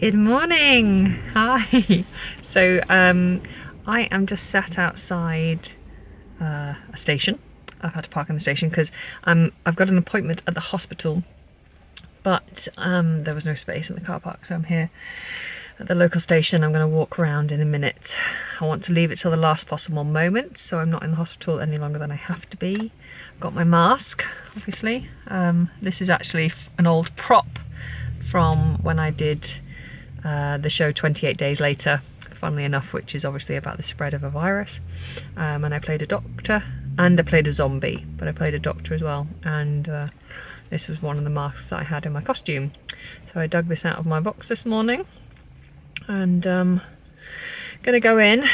Good morning. Hi. So I am just sat outside a station. I've had to park in the station because I've got an appointment at the hospital, but there was no space in the car park, so I'm here at the local station. I'm going to walk around in a minute. I want to leave it till the last possible moment, so I'm not in the hospital any longer than I have to be. I've got my mask, obviously. This is actually an old prop from when I did the show 28 Days Later, funnily enough, which is obviously about the spread of a virus. And I played a doctor and I played a zombie, but I played a doctor as well. And this was one of the masks that I had in my costume. So I dug this out of my box this morning and gonna go in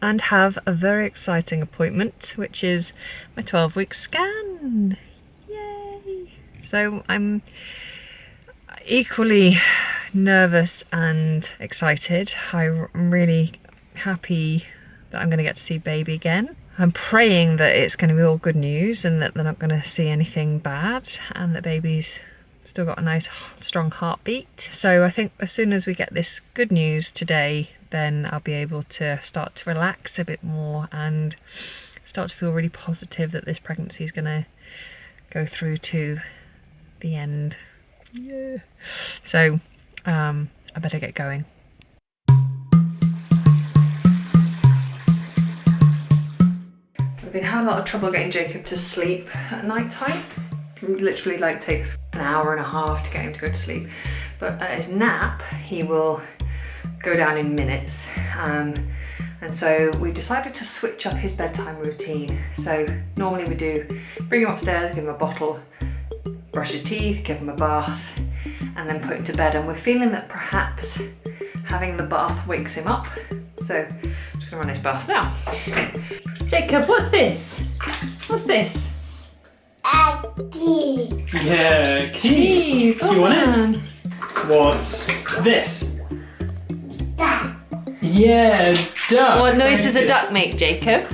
and have a very exciting appointment, which is my 12-week scan. Yay! So I'm equally nervous and excited. I'm really happy that I'm going to get to see baby again. I'm praying that it's going to be all good news and that they're not going to see anything bad and that baby's still got a nice strong heartbeat. So I think as soon as we get this good news today, then I'll be able to start to relax a bit more and start to feel really positive that this pregnancy is going to go through to the end. Yeah. So I better get going. We've been having a lot of trouble getting Jacob to sleep at night time. It literally takes an hour and a half to get him to go to sleep. But at his nap, he will go down in minutes. And so we decided to switch up his bedtime routine. So normally we do bring him upstairs, give him a bottle, brush his teeth, give him a bath, and then put him to bed. And we're feeling that perhaps having the bath wakes him up. So I'm just gonna run his bath now. Jacob, what's this? What's this? A key. Yeah, keys. Do you want it? What's this? Duck. Yeah, duck. What noise does a duck make, Jacob?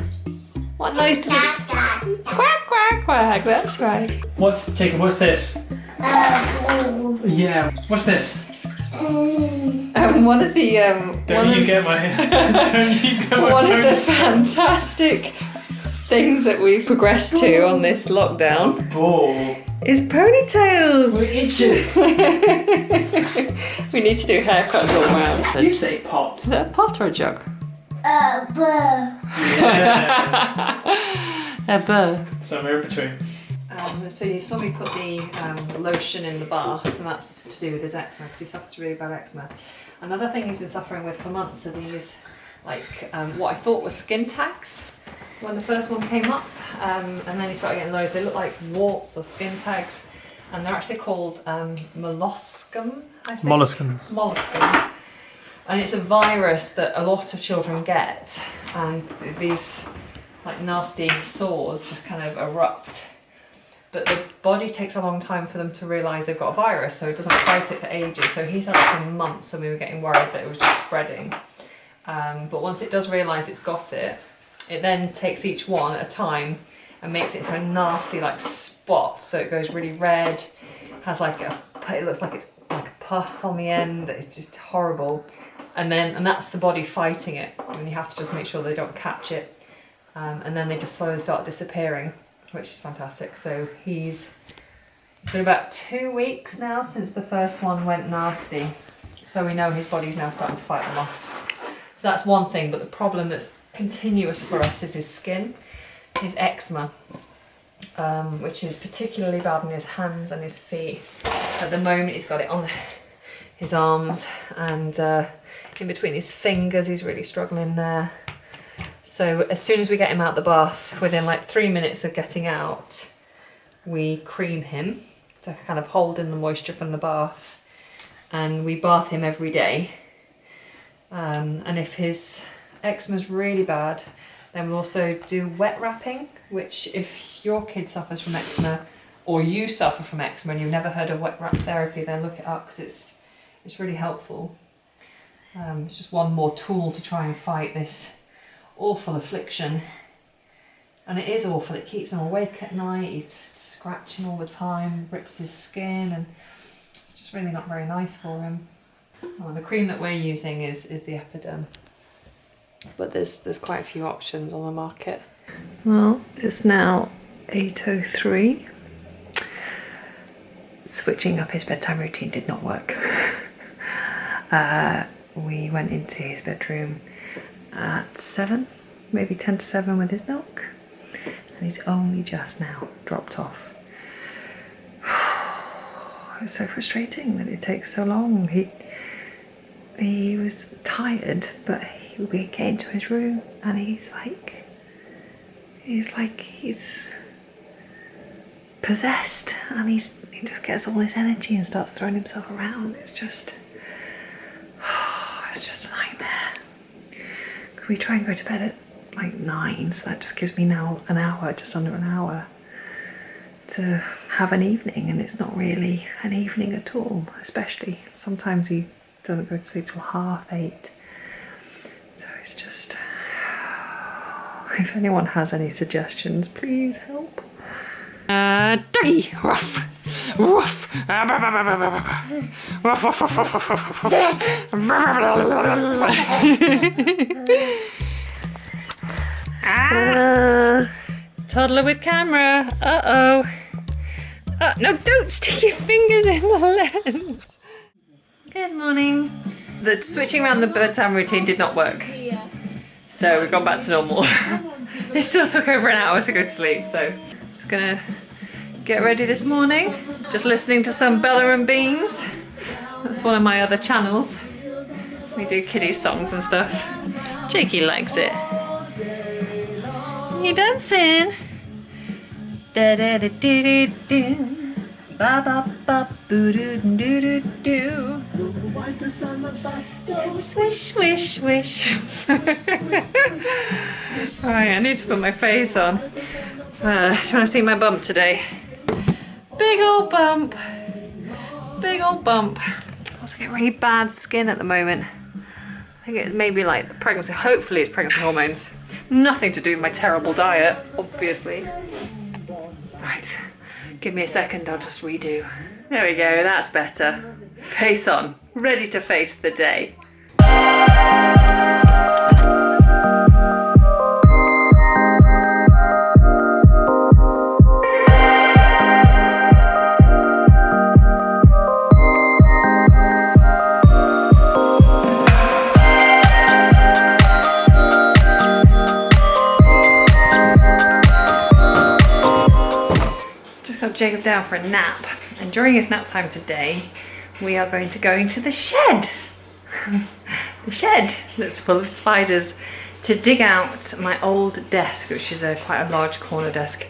What noise does it? Quack, quack, quack. That's right. Jacob, what's this? Yeah, what's this? One of the Don't you get my one of the fantastic things that we've progressed to on this lockdown ball is ponytails. with itches. We need to do haircuts all round. You say pot. Is that a pot or a jug? A bird. Yeah. A burr. Somewhere in between. So you saw me put the lotion in the bath, and that's to do with his eczema because he suffers really bad eczema. Another thing he's been suffering with for months are these, what I thought were skin tags when the first one came up, and then he started getting loads. They look like warts or skin tags, and they're actually called molluscum, I think. Molluscums. Molluscums. And it's a virus that a lot of children get, and these nasty sores just kind of erupt. But the body takes a long time for them to realise they've got a virus, so it doesn't fight it for ages. So he's had it for months, and we were getting worried that it was just spreading. But once it does realise it's got it, it then takes each one at a time and makes it into a nasty spot. So it goes really red, has it looks like it's like a pus on the end. It's just horrible. And that's the body fighting it, and you have to just make sure they don't catch it. And then they just slowly start disappearing, which is fantastic. So it's been about 2 weeks now since the first one went nasty. So we know his body's now starting to fight them off. So that's one thing, but the problem that's continuous for us is his skin, his eczema, which is particularly bad in his hands and his feet. At the moment he's got it on his arms and in between his fingers. He's really struggling there. So as soon as we get him out the bath, within 3 minutes of getting out, we cream him to kind of hold in the moisture from the bath, and we bath him every day. And if his eczema is really bad, then we'll also do wet wrapping, which if your kid suffers from eczema or you suffer from eczema and you've never heard of wet wrap therapy, then look it up because it's really helpful. It's just one more tool to try and fight this awful affliction. And it is awful. It keeps him awake at night. He's just scratching all the time, rips his skin, and it's just really not very nice for him. Oh, the cream that we're using is the Epiderm, but there's quite a few options on the market. Well, it's now 8:03. Switching up his bedtime routine did not work. We went into his bedroom at 7, maybe 10 to 7 with his milk, and he's only just now dropped off. It's so frustrating that it takes so long. He was tired, but we get into his room and he's possessed, and he just gets all this energy and starts throwing himself around. It's just a nightmare. We try and go to bed at like 9, so that just gives me now an hour, just under an hour, to have an evening, and it's not really an evening at all. Especially sometimes he doesn't go to sleep till 7:30. So it's just, if anyone has any suggestions, please help. Doggy, ruff, ruff, ruff, ruff, ruff, ruff, ruff, Toddler with camera. Uh-oh. No, don't stick your fingers in the lens. Good morning. The switching around the bedtime routine did not work, so we've gone back to normal. It still took over an hour to go to sleep, so just gonna get ready this morning. Just listening to some Bella and Beans. That's one of my other channels. We do kiddie songs and stuff. Jakey likes it. You dancing? Da da da do do do. Ba ba ba boo doo doo doo doo. Swish swish swish. Alright, I need to put my face on. Do you want to see my bump today? Big old bump. Big old bump. I also get really bad skin at the moment. I think it may be like the pregnancy. Hopefully it's pregnancy hormones. Nothing to do with my terrible diet, obviously. Right, give me a second, I'll just redo. There we go, that's better. Face on, ready to face the day. Jacob down for a nap, and during his nap time today we are going to go into the shed. The shed that's full of spiders, to dig out my old desk, which is quite a large corner desk.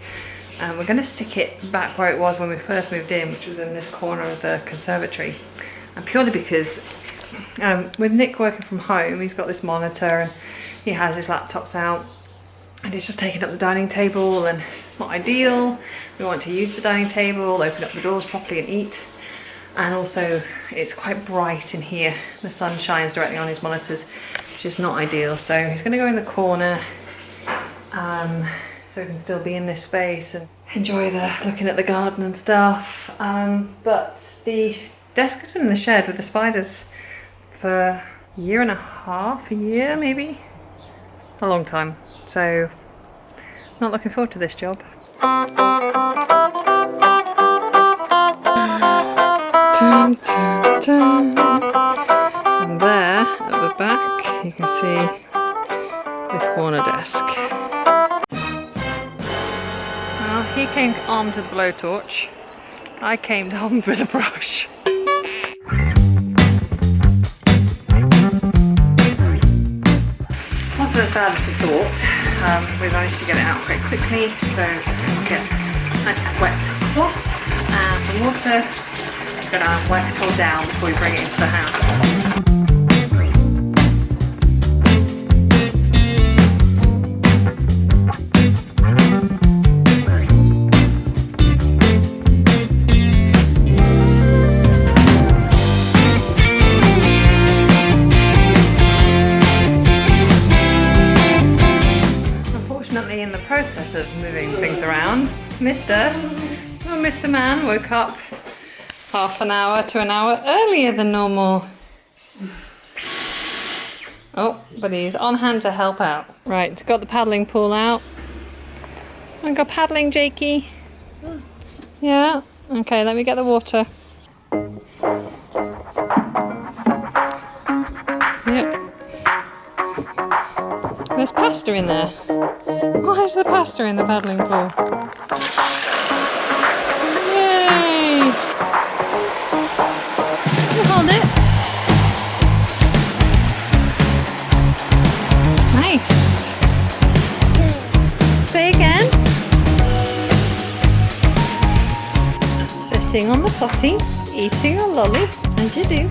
We're going to stick it back where it was when we first moved in, which was in this corner of the conservatory, and purely because with Nick working from home, he's got this monitor and he has his laptops out, and it's just taking up the dining table, and it's not ideal. We want to use the dining table, open up the doors properly and eat. And also it's quite bright in here. The sun shines directly on his monitors, which is not ideal. So he's going to go in the corner so he can still be in this space and enjoy looking at the garden and stuff. But the desk has been in the shed with the spiders for a year and a half, a year maybe, a long time. So not looking forward to this job. Dun, dun, dun. And there at the back you can see the corner desk. Well, he came armed with a blowtorch. I came armed with a brush. Wasn't as bad as we thought. We managed to get it out quite quickly, so just going to get a nice wet cloth and some water. I'm going to wipe it all down before we bring it into the house. In the process of moving things around, Mr. Man woke up half an hour to an hour earlier than normal. Oh, but he's on hand to help out. Right, got the paddling pool out. Wanna go paddling, Jakey? Yeah? Okay, let me get the water. Yep. There's pasta in there. Why is the pasta in the paddling pool? Yay! You hold it. Nice. Say again. Sitting on the potty, eating a lolly, as you do.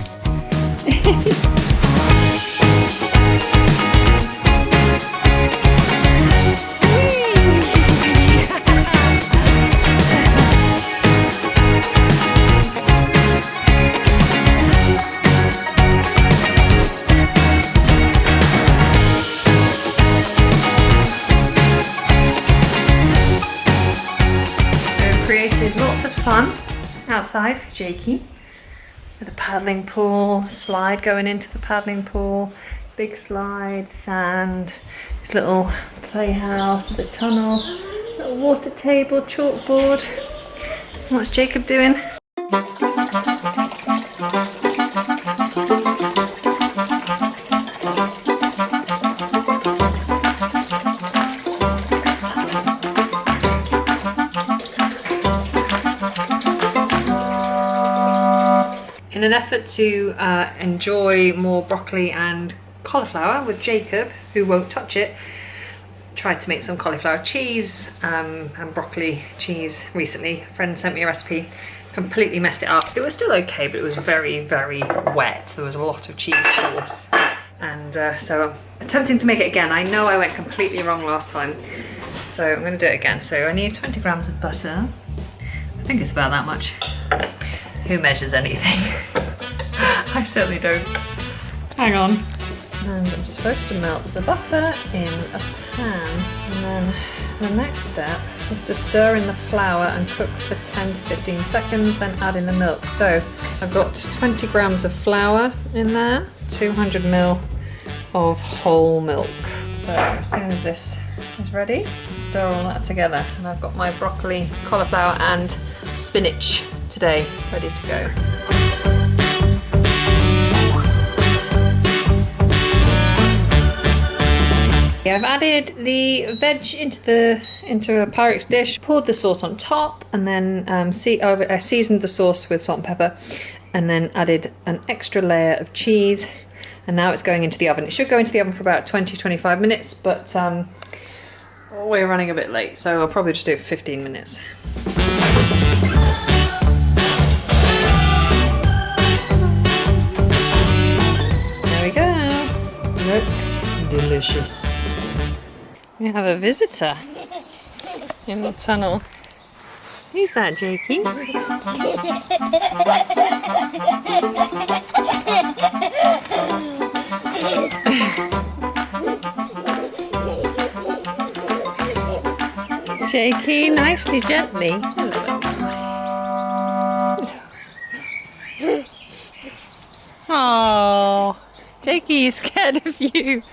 Created lots of fun outside for Jakey with a paddling pool, slide going into the paddling pool, big slide, sand, his little playhouse, a bit tunnel, little water table, chalkboard. What's Jacob doing? In an effort to enjoy more broccoli and cauliflower with Jacob, who won't touch it, tried to make some cauliflower cheese and broccoli cheese recently. A friend sent me a recipe, completely messed it up. It was still okay, but it was very, very wet. There was a lot of cheese sauce. And so I'm attempting to make it again. I know I went completely wrong last time, so I'm going to do it again. So I need 20 grams of butter. I think it's about that much. Who measures anything? I certainly don't. Hang on. And I'm supposed to melt the butter in a pan. And then the next step is to stir in the flour and cook for 10 to 15 seconds, then add in the milk. So I've got 20 grams of flour in there, 200 ml of whole milk. So as soon as this is ready, I'll stir all that together. And I've got my broccoli, cauliflower and spinach today ready to go. I've added the veg into a Pyrex dish, poured the sauce on top, and then I seasoned the sauce with salt and pepper, and then added an extra layer of cheese, and now it's going into the oven. It should go into the oven for about 20-25 minutes, but we're running a bit late, so I'll probably just do it for 15 minutes. There we go. Looks delicious. We have a visitor in the tunnel. Who's that, Jakey? Jakey, nicely, gently. Hello. Oh, Jakey is scared of you.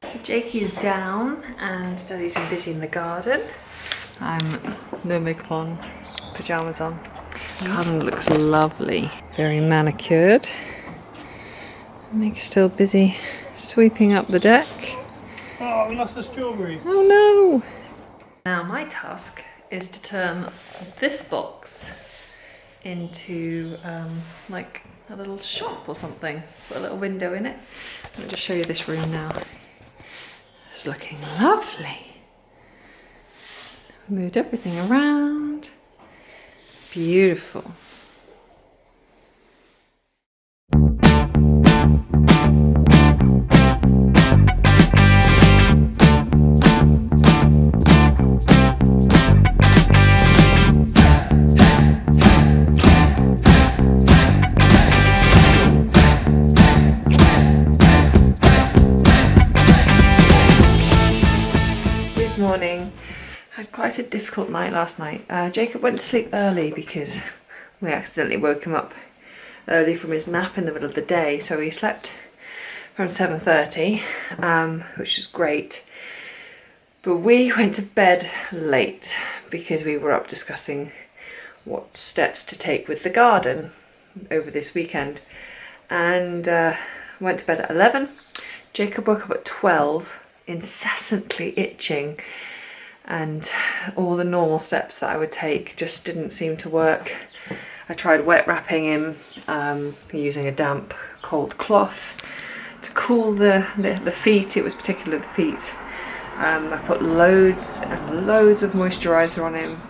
So Jakey is down and Daddy's been busy in the garden. I'm no makeup on, pyjamas on. The garden looks lovely. Very manicured. Nick's still busy sweeping up the deck. Oh, we lost a strawberry. Oh no! Now my task is to turn this box into like a little shop or something. Put a little window in it. I'll just show you this room now. It's looking lovely. Moved everything around. Beautiful. Good morning. Had quite a difficult night last night. Jacob went to sleep early because we accidentally woke him up early from his nap in the middle of the day, so he slept around 7:30, which was great. But we went to bed late because we were up discussing what steps to take with the garden over this weekend, and went to bed at 11. Jacob woke up at 12, incessantly itching, and all the normal steps that I would take just didn't seem to work. I tried wet wrapping him using a damp cold cloth to cool the feet. It was particularly the feet. I put loads and loads of moisturiser on him,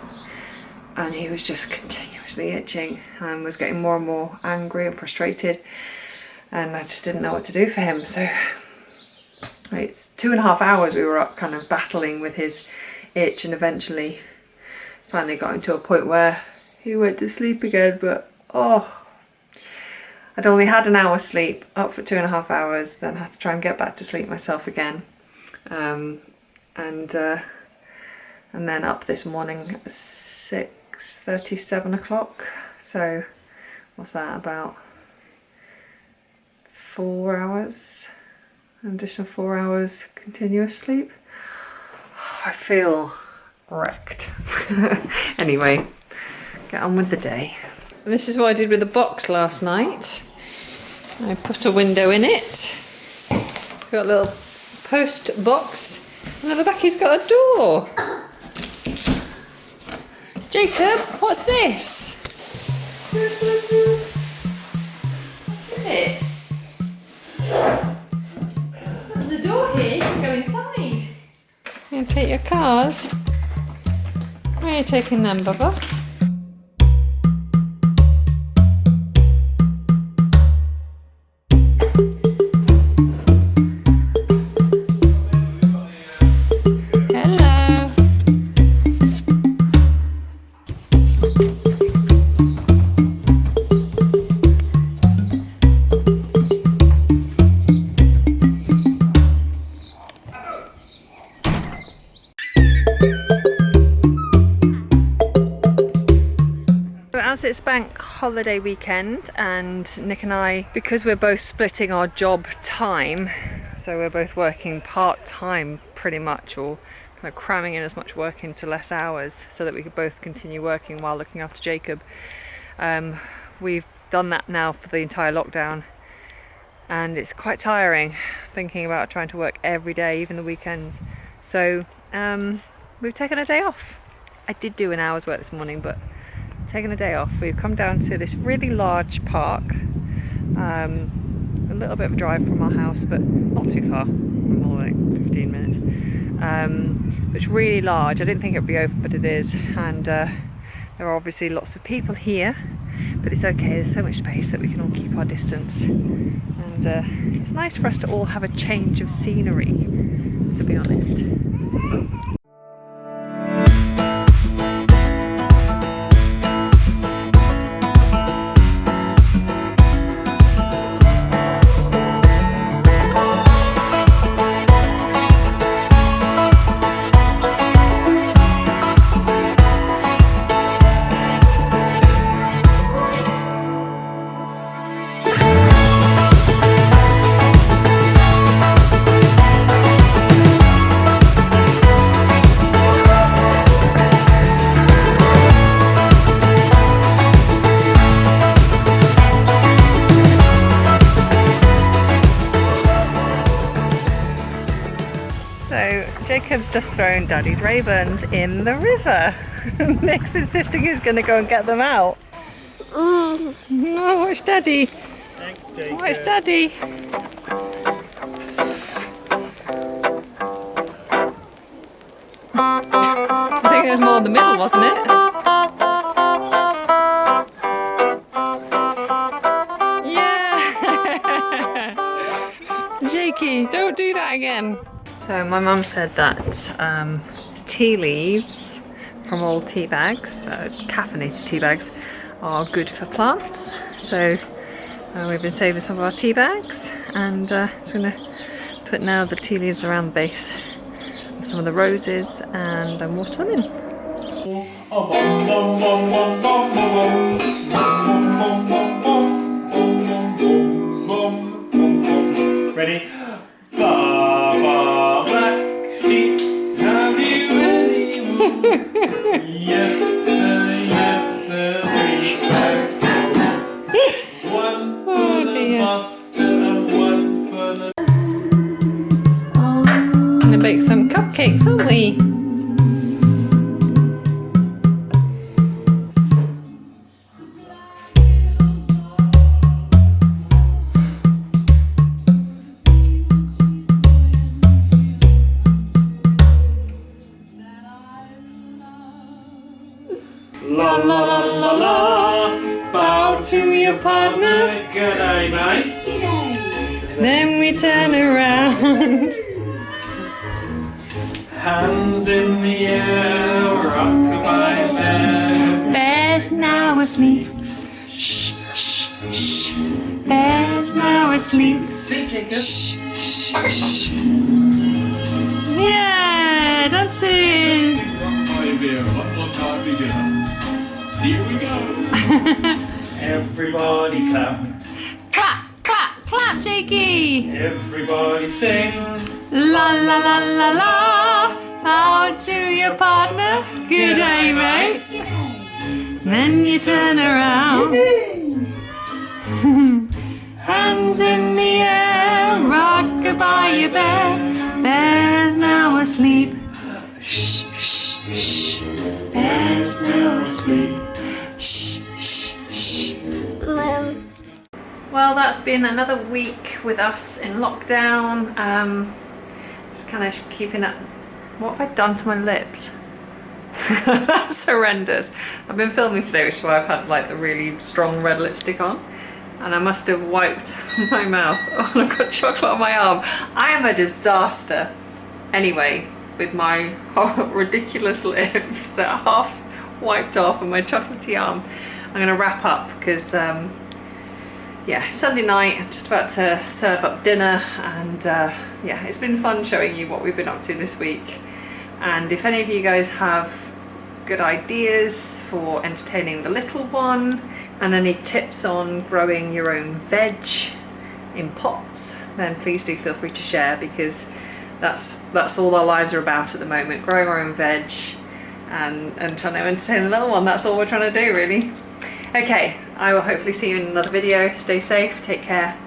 and he was just continuously itching and was getting more and more angry and frustrated, and I just didn't know what to do for him. So it's 2.5 hours we were up kind of battling with his itch, and eventually finally got him to a point where he went to sleep again. But I'd only had an hour's sleep, up for 2.5 hours, then had to try and get back to sleep myself again, and then up this morning at 6:30, 7 o'clock. So what's that, about 4 hours, an additional 4 hours continuous sleep. I feel wrecked. Anyway, get on with the day. And this is what I did with the box last night. I put a window in it. It's got a little post box, and at the back he's got a door. Jacob, what's this? What is it? There's a door here, you can go inside. You can take your cars. Where are you taking them, Bubba? As it's bank holiday weekend, and Nick and I, because we're both splitting our job time, so we're both working part-time pretty much, or kind of cramming in as much work into less hours so that we could both continue working while looking after Jacob. We've done that now for the entire lockdown, and it's quite tiring thinking about trying to work every day, even the weekends. So we've taken a day off. I did do an hour's work this morning, but taken a day off. We've come down to this really large park, a little bit of a drive from our house, but not too far, more like 15 minutes. It's really large. I didn't think it would be open, but it is, and there are obviously lots of people here, but it's okay, there's so much space that we can all keep our distance, and it's nice for us to all have a change of scenery, to be honest. So Jacob's just thrown Daddy's Ray-Bans in the river. Nick's insisting he's going to go and get them out. Oh, watch Daddy. Thanks, Jacob. Watch Daddy. I think it was more in the middle, wasn't it? Yeah! Jakey, don't do that again. So my mum said that tea leaves from old tea bags, caffeinated tea bags, are good for plants. So we've been saving some of our tea bags, and just going to put now the tea leaves around the base of some of the roses and water them in. Ready? Baba, black sheep, have you any wool? Yes, sir, yes, sir, 3, 5, 4. One for the master and one for the... I'm gonna bake some cupcakes, aren't we? La la la la la, bow to your partner. Good day, mate. Then we turn around. Hands in the air, rock-a-bye bear. Bear's now asleep. Shh, shh, shh. Bear's now asleep. Sleep, Jacob. Shh, shh, shh. Yeah, dancing. Rock-a-bye bear, one more time together. Here we go. Everybody clap. Clap, clap, clap, Jakey. Everybody sing. La la la la la. Bow to your partner. Good day, mate. Then you turn around. Hands in the air, rock-a-bye your bear. Bear's now asleep. Shh, shh, shh. Bear's now asleep. Shh, shh, shh. Well, that's been another week with us in lockdown. Just kind of keeping up. What have I done to my lips? That's horrendous. I've been filming today, which is why I've had like the really strong red lipstick on. And I must have wiped my mouth. Oh, I've got chocolate on my arm. I am a disaster. Anyway, with my ridiculous lips that are half wiped off and my chocolatey arm, I'm going to wrap up because, yeah, Sunday night, I'm just about to serve up dinner and yeah, it's been fun showing you what we've been up to this week. And if any of you guys have good ideas for entertaining the little one and any tips on growing your own veg in pots, then please do feel free to share, because that's all our lives are about at the moment, growing our own veg and trying to entertain the little one. That's all we're trying to do, really. Okay, I will hopefully see you in another video. Stay safe, take care.